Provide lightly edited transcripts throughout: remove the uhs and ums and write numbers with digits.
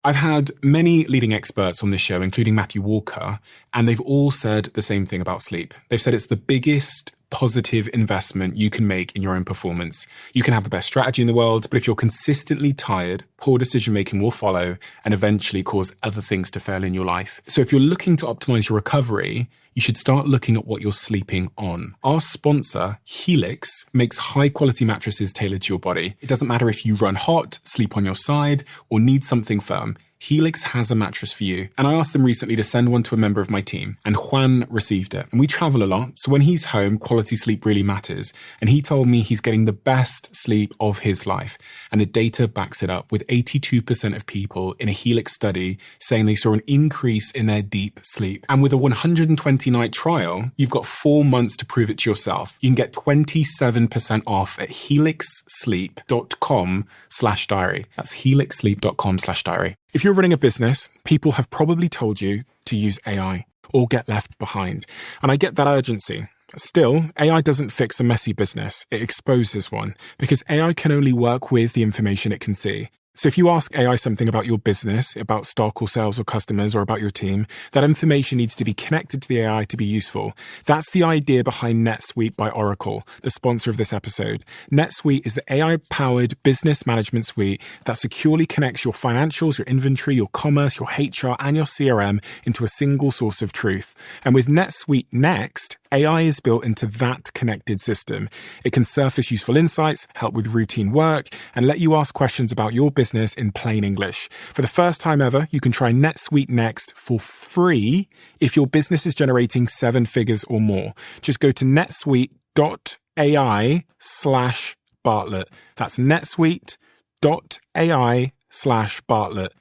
I've had many leading experts on this show, including Matthew Walker, and they've all said the same thing about sleep. They've said it's the biggest positive investment you can make in your own performance. You can have the best strategy in the world, but if you're consistently tired, poor decision-making will follow and eventually cause other things to fail in your life. So if you're looking to optimize your recovery, you should start looking at what you're sleeping on. Our sponsor, Helix, makes high-quality mattresses tailored to your body. It doesn't matter if you run hot, sleep on your side, or need something firm. Helix has a mattress for you. And I asked them recently to send one to a member of my team, and Juan received it. And we travel a lot, so when he's home, quality sleep really matters. And he told me he's getting the best sleep of his life. And the data backs it up, with 82% of people in a Helix study saying they saw an increase in their deep sleep. And with a 120-night trial, you've got 4 months to prove it to yourself. You can get 27% off at helixsleep.com/diary. That's helixsleep.com/diary. If you're running a business, people have probably told you to use AI or get left behind. And I get that urgency. Still, AI doesn't fix a messy business. It exposes one, because AI can only work with the information it can see. So if you ask AI something about your business, about stock or sales or customers or about your team, that information needs to be connected to the AI to be useful. That's the idea behind NetSuite by Oracle, the sponsor of this episode. NetSuite is the AI-powered business management suite that securely connects your financials, your inventory, your commerce, your HR, and your CRM into a single source of truth. And with NetSuite Next, AI is built into that connected system. It can surface useful insights, help with routine work, and let you ask questions about your business in plain English. For the first time ever, you can try NetSuite Next for free if your business is generating 7 figures or more. Just go to netsuite.ai/Bartlett. That's netsuite.ai/Bartlett.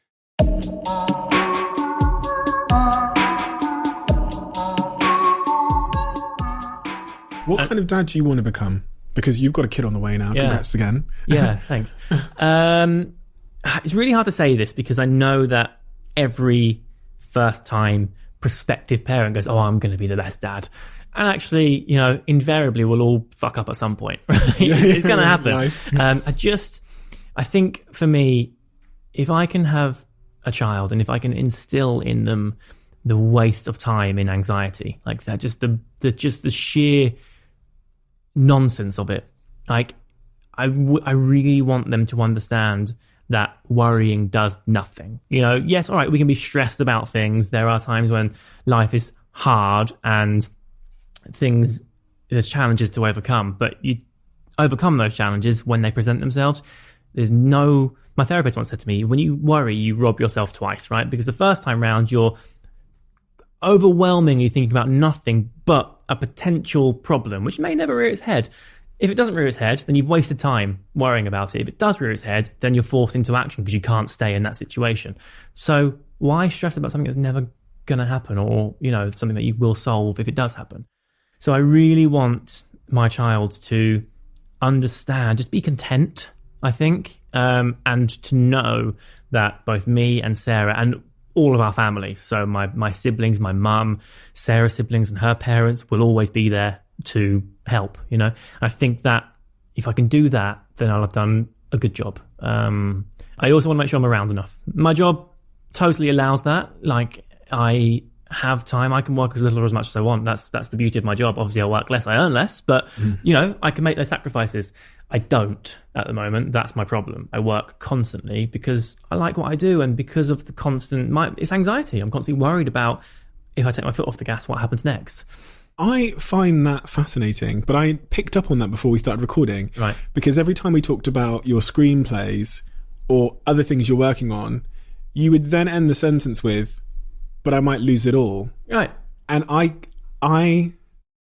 What kind of dad do you want to become? Because you've got a kid on the way now. Congrats again. Yeah, thanks. It's really hard to say this because I know that every first-time prospective parent goes, oh, I'm going to be the best dad. And actually, invariably we'll all fuck up at some point. It's going to happen. I think for me, if I can have a child and if I can instill in them the waste of time in anxiety, like that, just the sheer nonsense of it. Like, I really want them to understand that worrying does nothing. Yes, all right, we can be stressed about things. There are times when life is hard and there's challenges to overcome, but you overcome those challenges when they present themselves. My therapist once said to me, when you worry, you rob yourself twice, right? Because the first time round, you're overwhelmingly thinking about nothing but a potential problem, which may never rear its head. If it doesn't rear its head, then you've wasted time worrying about it. If it does rear its head, then you're forced into action because you can't stay in that situation. So why stress about something that's never going to happen, or, something that you will solve if it does happen? So I really want my child to understand, just be content, I think, and to know that both me and Sarah and all of our families, so my siblings, my mum, Sarah's siblings and her parents will always be there to help, I think that if I can do that, then I'll have done a good job. I also want to make sure I'm around enough. My job totally allows that. Like, I have time. I can work as little or as much as I want. That's the beauty of my job. Obviously, I work less, I earn less, but, I can make those sacrifices. I don't at the moment. That's my problem. I work constantly because I like what I do, and because of the it's anxiety. I'm constantly worried about, if I take my foot off the gas, what happens next? I find that fascinating, but I picked up on that before we started recording. Right. Because every time we talked about your screenplays or other things you're working on, you would then end the sentence with, but I might lose it all. Right. And I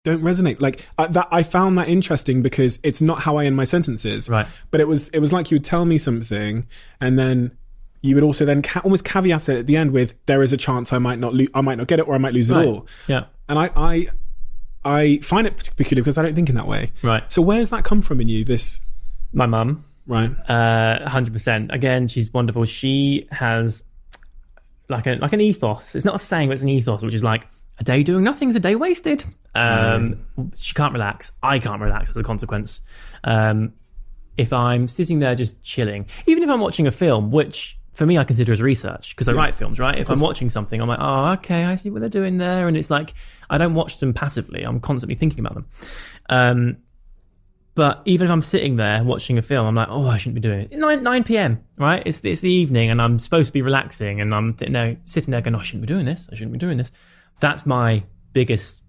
don't resonate. Like, I found that interesting because it's not how I end my sentences. Right. But it was like you would tell me something, and then you would also then almost caveat it at the end with, there is a chance I might not get it, or I might lose it all. Yeah. And I find it peculiar because I don't think in that way. Right. So where's that come from in you? My mum. Right. 100%. Again, she's wonderful. She has like an ethos. It's not a saying, but it's an ethos, which is like, a day doing nothing is a day wasted. She can't relax. I can't relax as a consequence. If I'm sitting there just chilling, even if I'm watching a film, which for me, I consider as research because I write films, right? If I'm watching something, I'm like, oh, okay, I see what they're doing there. And it's like, I don't watch them passively. I'm constantly thinking about them. But even if I'm sitting there watching a film, I'm like, oh, I shouldn't be doing it. 9 p.m., right? It's the evening and I'm supposed to be relaxing and I'm sitting there going, oh, I shouldn't be doing this. I shouldn't be doing this. That's my biggest...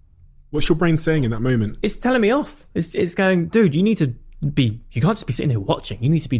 What's your brain saying in that moment? It's telling me off. It's going, dude, you can't just be sitting here watching. You need to be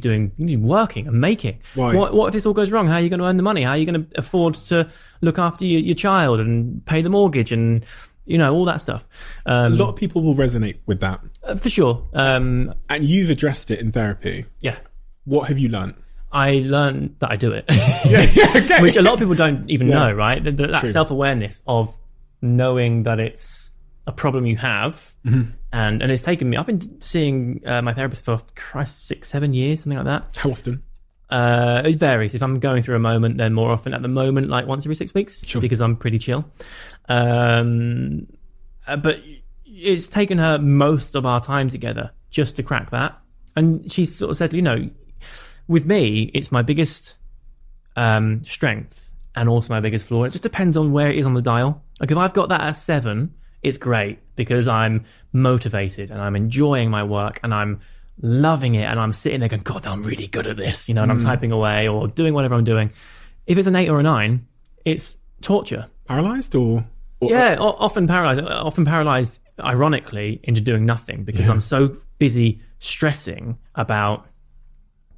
working and making. Why? What if this all goes wrong? How are you going to earn the money? How are you going to afford to look after your child and pay the mortgage and, all that stuff? A lot of people will resonate with that. For sure. And you've addressed it in therapy. Yeah. What have you learned? I learned that I do it. Okay. Which a lot of people don't even know, right? That self-awareness of knowing that it's a problem you have. Mm-hmm. And it's taken me, I've been seeing my therapist for 6-7 years, something like that. How often? It varies. If I'm going through a moment, then more often. At the moment, like once every 6 weeks, because I'm pretty chill. But it's taken her most of our time together just to crack that. And she sort of said, with me, it's my biggest strength and also my biggest flaw. It just depends on where it is on the dial. Like if I've got that at 7, it's great because I'm motivated and I'm enjoying my work and I'm loving it and I'm sitting there going, God, I'm really good at this, and I'm typing away or doing whatever I'm doing. If it's an 8 or a 9, it's torture. Paralyzed or yeah, often paralyzed, ironically, into doing nothing because I'm so busy stressing about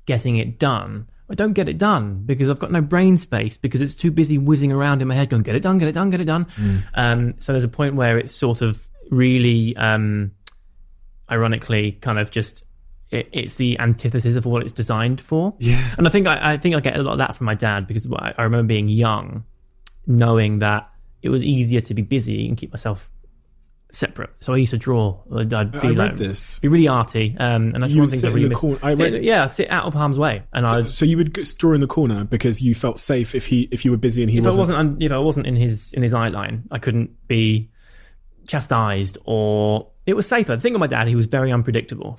getting it done. I don't get it done because I've got no brain space because it's too busy whizzing around in my head going, get it done, get it done, get it done. So there's a point where it's sort of really, ironically, kind of just, it's the antithesis of what it's designed for. Yeah. And I think I get a lot of that from my dad because I remember being young, knowing that it was easier to be busy and keep myself separate. So I used to draw. I'd be be really arty, and that's one of the things I really miss. Sit out of harm's way, and so you would draw in the corner because you felt safe if you were busy and he wasn't. If I wasn't in his eye line, I couldn't be chastised, or it was safer. The thing with my dad, he was very unpredictable,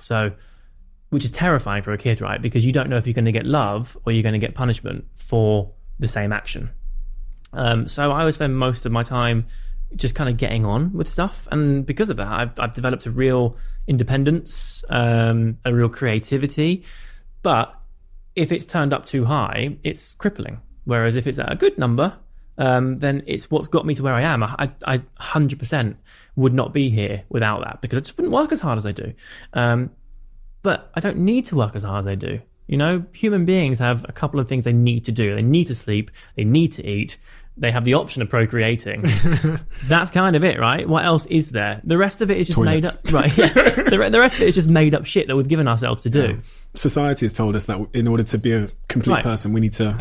which is terrifying for a kid, right? Because you don't know if you're going to get love or you're going to get punishment for the same action. So I would spend most of my time just kind of getting on with stuff, and because of that I've developed a real independence, a real creativity. But if it's turned up too high, it's crippling, whereas if it's at a good number, then it's what's got me to where I am. I 100% would not be here without that because I just wouldn't work as hard as I do, but I don't need to work as hard as I do. Human beings have a couple of things they need to do. They need to sleep, they need to eat, they have the option of procreating. That's kind of it, right? What else is there? The rest of it is just made up, right? Yeah. The rest of it is just made up shit that we've given ourselves to do. Society has told us that in order to be a complete person, we need to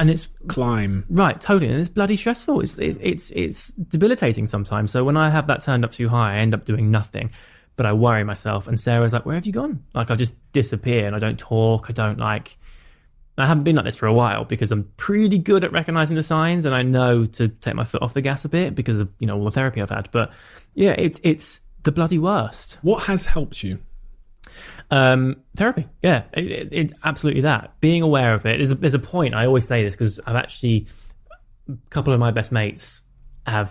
climb. Right, totally. And it's bloody stressful. It's debilitating sometimes. So when I have that turned up too high, I end up doing nothing. But I worry myself. And Sarah's like, where have you gone? Like, I just disappear and I don't talk. I haven't been like this for a while because I'm pretty good at recognizing the signs and I know to take my foot off the gas a bit because of, all the therapy I've had. But yeah, it's the bloody worst. What has helped you? Therapy. Yeah, it absolutely that. Being aware of it. There's a point, I always say this because I've actually, a couple of my best mates I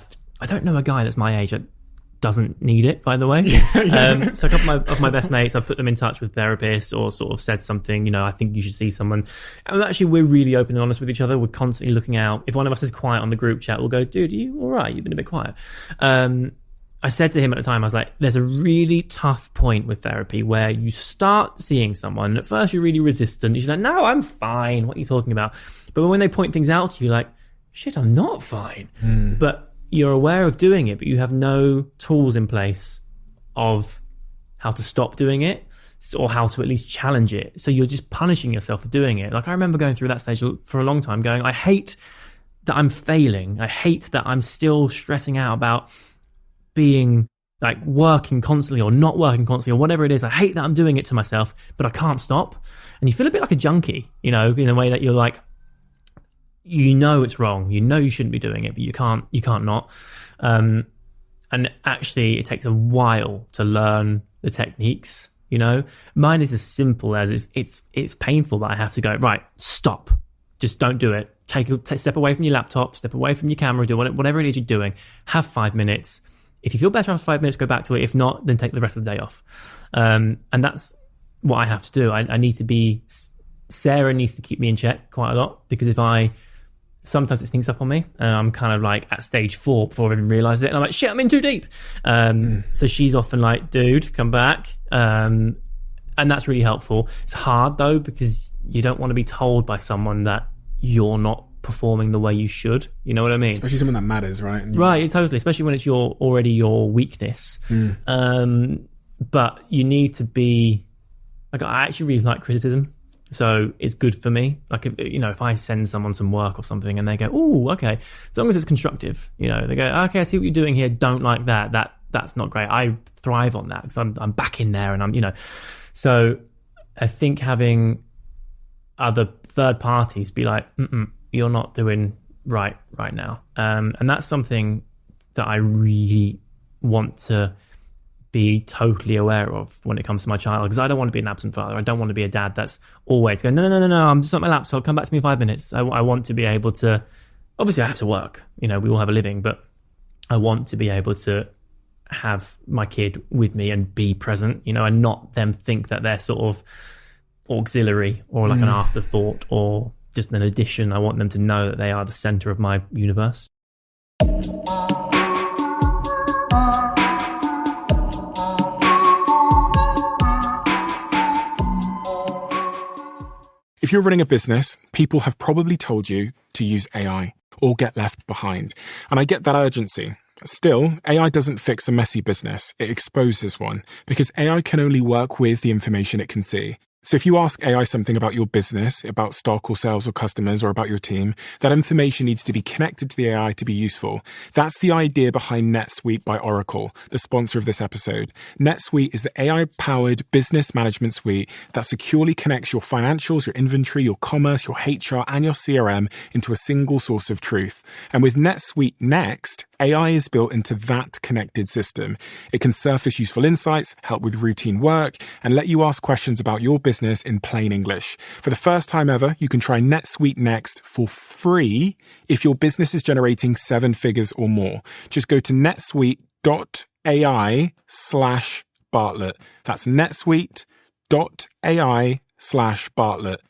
don't know a guy that's my age that doesn't need it, by the way. So a couple of my best mates, I've put them in touch with therapists or sort of said something, I think you should see someone. And actually, we're really open and honest with each other. We're constantly looking out. If one of us is quiet on the group chat, we'll go, dude, are you all right? You've been a bit quiet. I said to him at the time, I was like, there's a really tough point with therapy where you start seeing someone. At first, you're really resistant. You're like, no, I'm fine. What are you talking about? But when they point things out to you, like, shit, I'm not fine. But you're aware of doing it, but you have no tools in place of how to stop doing it or how to at least challenge it. So you're just punishing yourself for doing it. Like I remember going through that stage for a long time going, I hate that I'm failing. I hate that I'm still stressing out about being like working constantly or not working constantly or whatever it is. I hate that I'm doing it to myself, but I can't stop. And you feel a bit like a junkie, in a way that you're like, it's wrong. You shouldn't be doing it, but you can't not. And actually it takes a while to learn the techniques, Mine is as simple as it's painful, but I have to go, right, stop. Just don't do it. Step away from your laptop, step away from your camera, do whatever it is you're doing. Have 5 minutes. If you feel better after 5 minutes, go back to it. If not, then take the rest of the day off. And that's what I have to do. I need to be... Sarah needs to keep me in check quite a lot, because sometimes it sneaks up on me and I'm kind of like at stage 4 before I even realise it. And I'm like, shit, I'm in too deep. So she's often like, dude, come back. And that's really helpful. It's hard though, because you don't want to be told by someone that you're not performing the way you should. You know what I mean? Especially someone that matters, right? Right, totally. Especially when it's already your weakness. But you need to be... Like, I actually really like criticism. So it's good for me. Like, if I send someone some work or something and they go, "Oh, okay," as long as it's constructive, they go, "Okay, I see what you're doing here. Don't like that. That's not great." I thrive on that because I'm back in there and I'm. So I think having other third parties be like, "You're not doing right now," and that's something that I really want to be totally aware of when it comes to my child, because I don't want to be an absent father. I don't want to be a dad that's always going, no, I'm just at my laptop, come back to me in 5 minutes. I want to be able to, obviously I have to work, we all have a living, but I want to be able to have my kid with me and be present, and not them think that they're sort of auxiliary or like an afterthought or just an addition. I want them to know that they are the center of my universe. If you're running a business, people have probably told you to use AI or get left behind. And I get that urgency. Still, AI doesn't fix a messy business. It exposes one, because AI can only work with the information it can see. So if you ask AI something about your business, about stock or sales or customers or about your team, that information needs to be connected to the AI to be useful. That's the idea behind NetSuite by Oracle, the sponsor of this episode. NetSuite is the AI-powered business management suite that securely connects your financials, your inventory, your commerce, your HR, and your CRM into a single source of truth. And with NetSuite Next, AI is built into that connected system. It can surface useful insights, help with routine work, and let you ask questions about your business in plain English. For the first time ever, you can try NetSuite Next for free if your business is generating 7 figures or more. Just go to netsuite.ai/Bartlett. That's netsuite.ai/Bartlett.